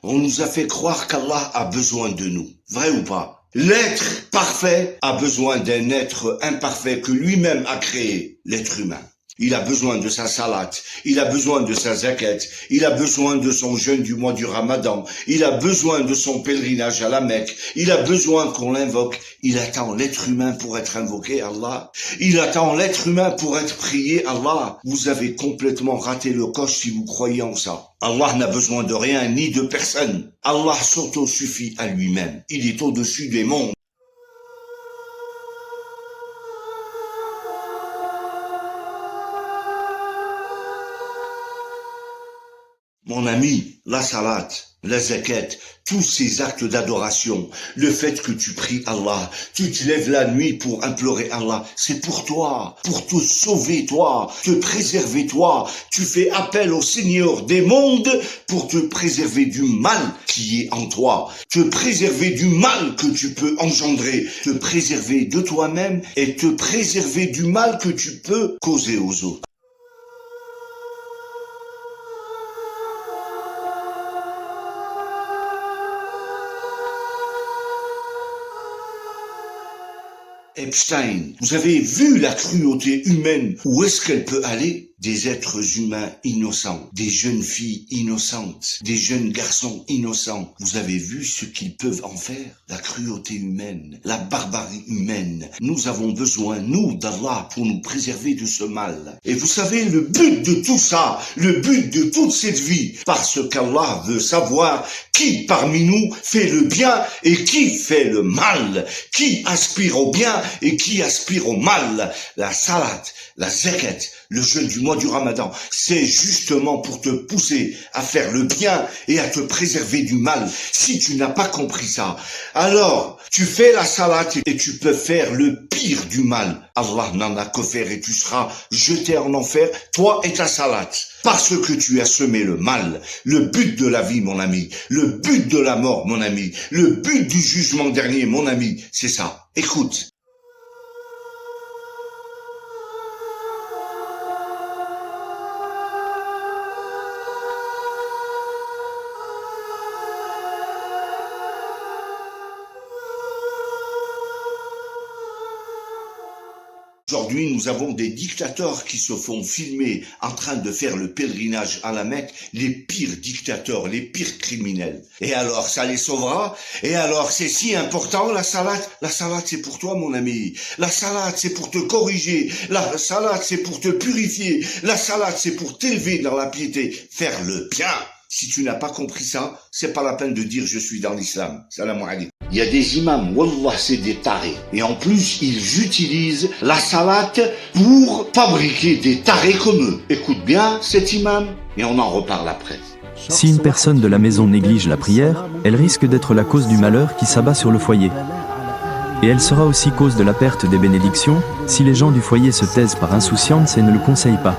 On nous a fait croire qu'Allah a besoin de nous. Vrai ou pas? L'être parfait a besoin d'un être imparfait que lui-même a créé, l'être humain. Il a besoin de sa salat, il a besoin de sa zakat, il a besoin de son jeûne du mois du Ramadan, il a besoin de son pèlerinage à la Mecque, il a besoin qu'on l'invoque. Il attend l'être humain pour être invoqué, Allah. Il attend l'être humain pour être prié, Allah. Vous avez complètement raté le coche si vous croyez en ça. Allah n'a besoin de rien ni de personne. Allah s'auto-suffit à lui-même. Il est au-dessus des mondes. Mon ami, la salat, la zakat, tous ces actes d'adoration, le fait que tu pries Allah, tu te lèves la nuit pour implorer Allah, c'est pour toi, pour te sauver toi, te préserver toi. Tu fais appel au Seigneur des mondes pour te préserver du mal qui est en toi, te préserver du mal que tu peux engendrer, te préserver de toi-même et te préserver du mal que tu peux causer aux autres. Epstein, vous avez vu la cruauté humaine, où est-ce qu'elle peut aller? Des êtres humains innocents, des jeunes filles innocentes, des jeunes garçons innocents. Vous avez vu ce qu'ils peuvent en faire? La cruauté humaine, la barbarie humaine. Nous avons besoin, nous, d'Allah, pour nous préserver de ce mal. Et vous savez, le but de tout ça, le but de toute cette vie, parce qu'Allah veut savoir qui parmi nous fait le bien et qui fait le mal, qui aspire au bien et qui aspire au mal. La salat, la zakat, le jeûne du mois du Ramadan, c'est justement pour te pousser à faire le bien et à te préserver du mal. Si tu n'as pas compris ça, alors tu fais la salat et tu peux faire le pire du mal. Allah n'en a que faire et tu seras jeté en enfer, toi et ta salat. Parce que tu as semé le mal. Le but de la vie, mon ami, le but de la mort, mon ami, le but du jugement dernier, mon ami, c'est ça. Écoute. Aujourd'hui, nous avons des dictateurs qui se font filmer en train de faire le pèlerinage à la Mecque, les pires dictateurs, les pires criminels. Et alors, ça les sauvera? Et alors, c'est si important, la salat? La salat, c'est pour toi, mon ami. La salat, c'est pour te corriger. La salat, c'est pour te purifier. La salat, c'est pour t'élever dans la piété. Faire le bien. Si tu n'as pas compris ça, c'est pas la peine de dire je suis dans l'islam. Salam alaikum. Il y a des imams, wallah, c'est des tarés. Et en plus, ils utilisent la salat pour fabriquer des tarés comme eux. Écoute bien cet imam et on en reparle après. Si une personne de la maison néglige la prière, elle risque d'être la cause du malheur qui s'abat sur le foyer. Et elle sera aussi cause de la perte des bénédictions, si les gens du foyer se taisent par insouciance et ne le conseillent pas.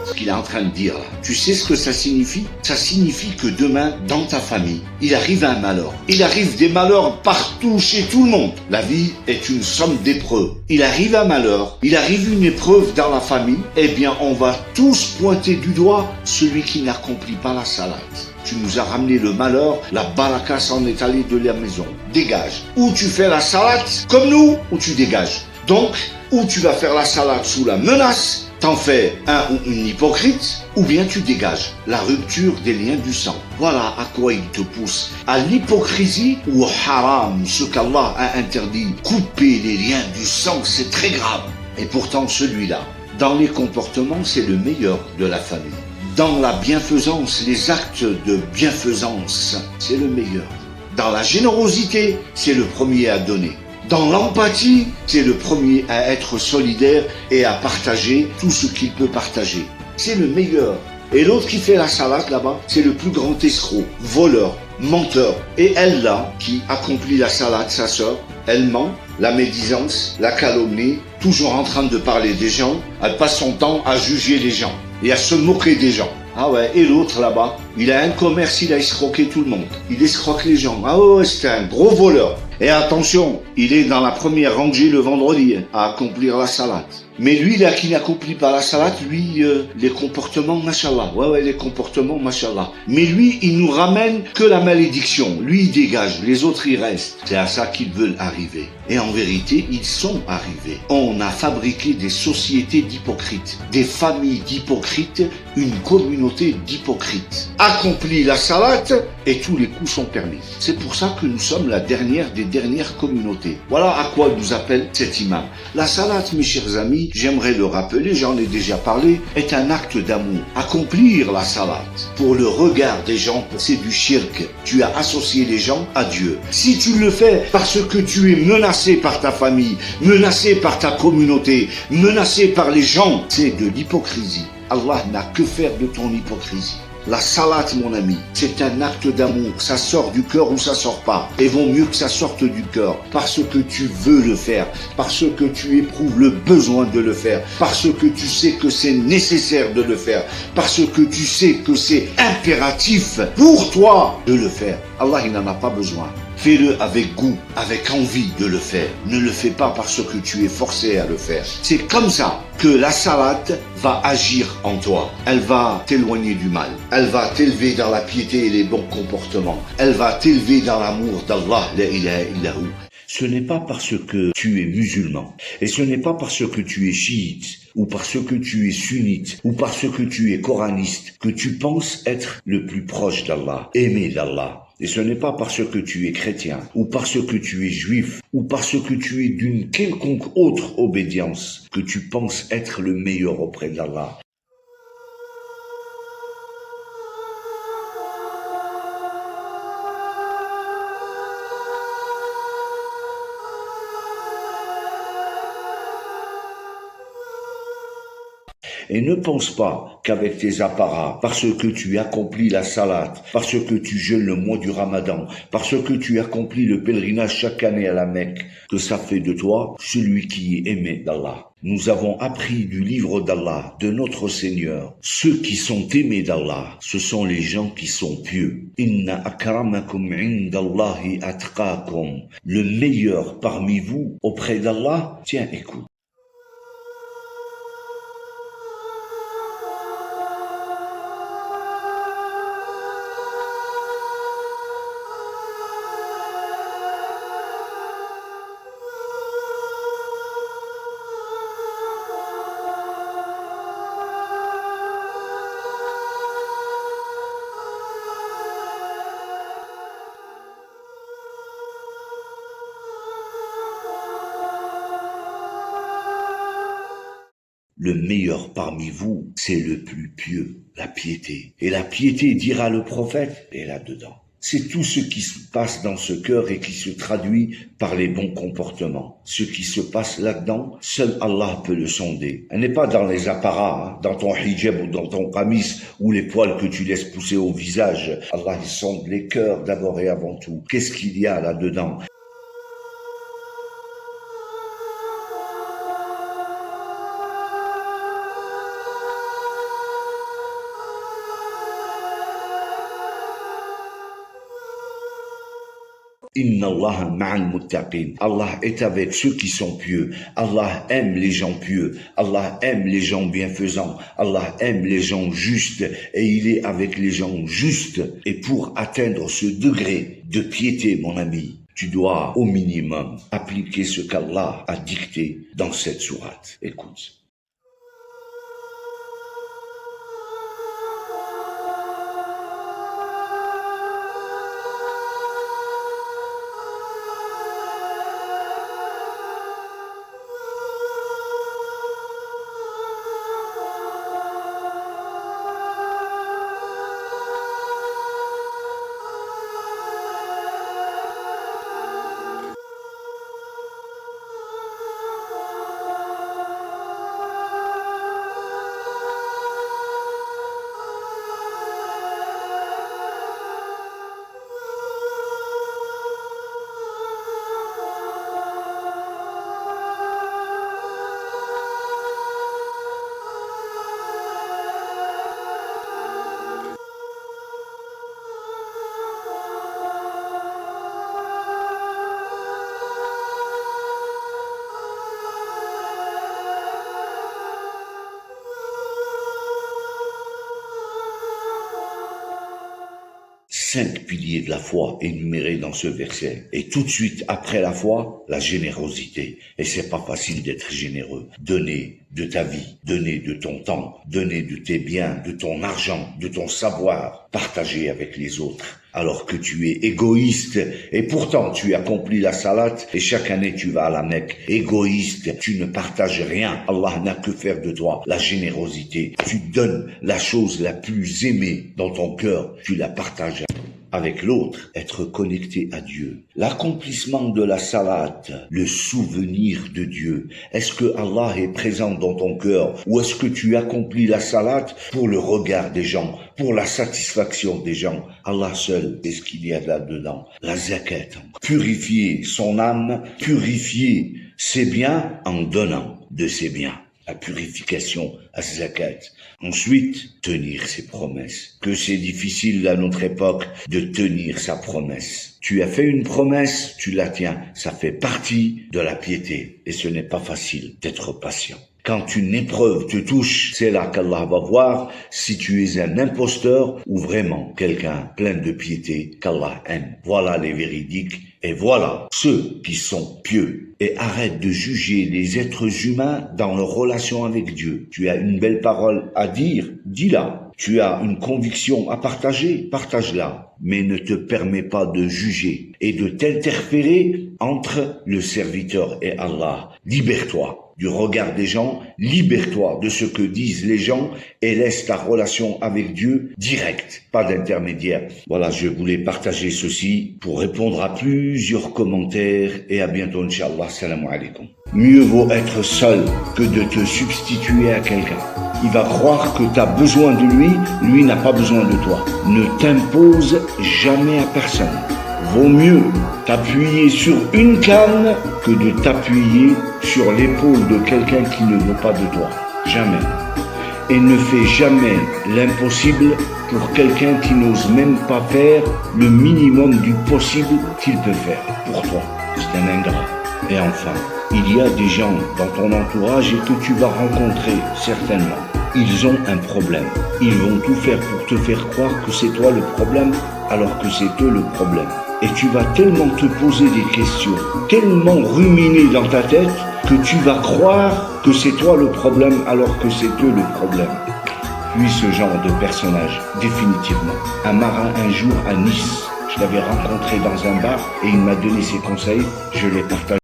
Ce qu'il est en train de dire là, tu sais ce que ça signifie? Ça signifie que demain, dans ta famille, il arrive un malheur. Il arrive des malheurs partout, chez tout le monde. La vie est une somme d'épreuves. Il arrive un malheur, il arrive une épreuve dans la famille, eh bien on va tous pointer du doigt celui qui n'accomplit pas la salat. Tu nous as ramené le malheur, la baraka s'en est allée de la maison. Dégage. Ou tu fais la salat comme nous, ou tu dégages. Donc, ou tu vas faire la salat sous la menace, t'en fais un ou une hypocrite, ou bien tu dégages la rupture des liens du sang. Voilà à quoi il te pousse. À l'hypocrisie ou au haram, ce qu'Allah a interdit. Couper les liens du sang, c'est très grave. Et pourtant celui-là, dans les comportements, c'est le meilleur de la famille. Dans la bienfaisance, les actes de bienfaisance, c'est le meilleur. Dans la générosité, c'est le premier à donner. Dans l'empathie, c'est le premier à être solidaire et à partager tout ce qu'il peut partager. C'est le meilleur. Et l'autre qui fait la salade là-bas, c'est le plus grand escroc, voleur, menteur. Et elle là, qui accomplit la salade, sa sœur, elle ment, la médisance, la calomnie, toujours en train de parler des gens, elle passe son temps à juger les gens et à se moquer des gens. Ah ouais, et l'autre là-bas, il a un commerce, il a escroqué tout le monde. Il escroque les gens. Ah ouais, c'est un gros voleur. Et attention, il est dans la première rangée le vendredi à accomplir la salade. Mais lui, là, qui n'accomplit pas la salade, lui, les comportements, machallah. Ouais, les comportements, machallah. Mais lui, il nous ramène que la malédiction. Lui, il dégage. Les autres, ils restent. C'est à ça qu'ils veulent arriver. Et en vérité, ils sont arrivés. On a fabriqué des sociétés d'hypocrites, des familles d'hypocrites, une communauté d'hypocrites. Accomplit la salade et tous les coups sont permis. C'est pour ça que nous sommes la dernière des dernières communautés. Voilà à quoi nous appelle cet imam. La salade, mes chers amis, j'aimerais le rappeler, j'en ai déjà parlé, est un acte d'amour. Accomplir la salade pour le regard des gens, c'est du shirk. Tu as associé les gens à Dieu. Si tu le fais parce que tu es menacé par ta famille, menacé par ta communauté, menacé par les gens, c'est de l'hypocrisie. Allah n'a que faire de ton hypocrisie. La salade, mon ami, c'est un acte d'amour. Ça sort du cœur ou ça sort pas. Et vaut mieux que ça sorte du cœur. Parce que tu veux le faire. Parce que tu éprouves le besoin de le faire. Parce que tu sais que c'est nécessaire de le faire. Parce que tu sais que c'est impératif pour toi de le faire. Allah, il n'en a pas besoin. Fais-le avec goût, avec envie de le faire. Ne le fais pas parce que tu es forcé à le faire. C'est comme ça que la salade va agir en toi. Elle va t'éloigner du mal. Elle va t'élever dans la piété et les bons comportements. Elle va t'élever dans l'amour d'Allah, la ilaha illahu. Ce n'est pas parce que tu es musulman, et ce n'est pas parce que tu es chiite, ou parce que tu es sunnite, ou parce que tu es coraniste, que tu penses être le plus proche d'Allah, aimé d'Allah. Et ce n'est pas parce que tu es chrétien, ou parce que tu es juif, ou parce que tu es d'une quelconque autre obédience, que tu penses être le meilleur auprès d'Allah. Et ne pense pas qu'avec tes apparats, parce que tu accomplis la salade, parce que tu jeûnes le mois du Ramadan, parce que tu accomplis le pèlerinage chaque année à la Mecque, que ça fait de toi celui qui est aimé d'Allah. Nous avons appris du livre d'Allah, de notre Seigneur. Ceux qui sont aimés d'Allah, ce sont les gens qui sont pieux. Inna akramakum indallahi atqakum. Le meilleur parmi vous auprès d'Allah, tiens, écoute. Le meilleur parmi vous, c'est le plus pieux, la piété. Et la piété, dira le prophète, est là-dedans. C'est tout ce qui se passe dans ce cœur et qui se traduit par les bons comportements. Ce qui se passe là-dedans, seul Allah peut le sonder. Elle n'est pas dans les apparats, dans ton hijab ou dans ton qamis ou les poils que tu laisses pousser au visage. Allah, il sonde les cœurs d'abord et avant tout. Qu'est-ce qu'il y a là-dedans ? Inna Allah ma'al muttaqin. Allah est avec ceux qui sont pieux. Allah aime les gens pieux. Allah aime les gens bienfaisants. Allah aime les gens justes. Et il est avec les gens justes. Et pour atteindre ce degré de piété, mon ami, tu dois au minimum appliquer ce qu'Allah a dicté dans cette sourate. Écoute. 5 piliers de la foi énumérés dans ce verset. Et tout de suite après la foi, la générosité. Et c'est pas facile d'être généreux. Donner de ta vie, donner de ton temps, donner de tes biens, de ton argent, de ton savoir, partager avec les autres. Alors que tu es égoïste et pourtant tu accomplis la salate et chaque année tu vas à la Mecque. Égoïste, tu ne partages rien. Allah n'a que faire de toi. La générosité, tu donnes la chose la plus aimée dans ton cœur, tu la partages avec l'autre, être connecté à Dieu. L'accomplissement de la salate, le souvenir de Dieu. Est-ce que Allah est présent dans ton cœur ou est-ce que tu accomplis la salate pour le regard des gens, pour la satisfaction des gens? Allah seul est ce qu'il y a là-dedans. La zakat, purifier son âme, purifier ses biens en donnant de ses biens. La purification à zakat. Ensuite, tenir ses promesses. Que c'est difficile à notre époque de tenir sa promesse. Tu as fait une promesse, tu la tiens. Ça fait partie de la piété. Et ce n'est pas facile d'être patient. Quand une épreuve te touche, c'est là qu'Allah va voir si tu es un imposteur ou vraiment quelqu'un plein de piété qu'Allah aime. Voilà les véridiques et voilà ceux qui sont pieux. Et arrête de juger les êtres humains dans leur relation avec Dieu. Tu as une belle parole à dire, dis-la. Tu as une conviction à partager, partage-la. Mais ne te permets pas de juger et de t'interférer entre le serviteur et Allah. Libère-toi du regard des gens, libère-toi de ce que disent les gens et laisse ta relation avec Dieu directe, pas d'intermédiaire. Voilà, je voulais partager ceci pour répondre à plusieurs commentaires et à bientôt, Inch'Allah. Salam alaikum. Mieux vaut être seul que de te substituer à quelqu'un. Il va croire que tu as besoin de lui n'a pas besoin de toi. Ne t'impose jamais à personne. Vaut mieux t'appuyer sur une canne que de t'appuyer sur l'épaule de quelqu'un qui ne veut pas de toi. Jamais. Et ne fais jamais l'impossible pour quelqu'un qui n'ose même pas faire le minimum du possible qu'il peut faire pour toi. C'est un ingrat. Et enfin, il y a des gens dans ton entourage et que tu vas rencontrer certainement. Ils ont un problème. Ils vont tout faire pour te faire croire que c'est toi le problème alors que c'est eux le problème. Et tu vas tellement te poser des questions, tellement ruminer dans ta tête que tu vas croire que c'est toi le problème alors que c'est eux le problème. Puis ce genre de personnage, définitivement. Un marin un jour à Nice, je l'avais rencontré dans un bar et il m'a donné ses conseils, je les partage.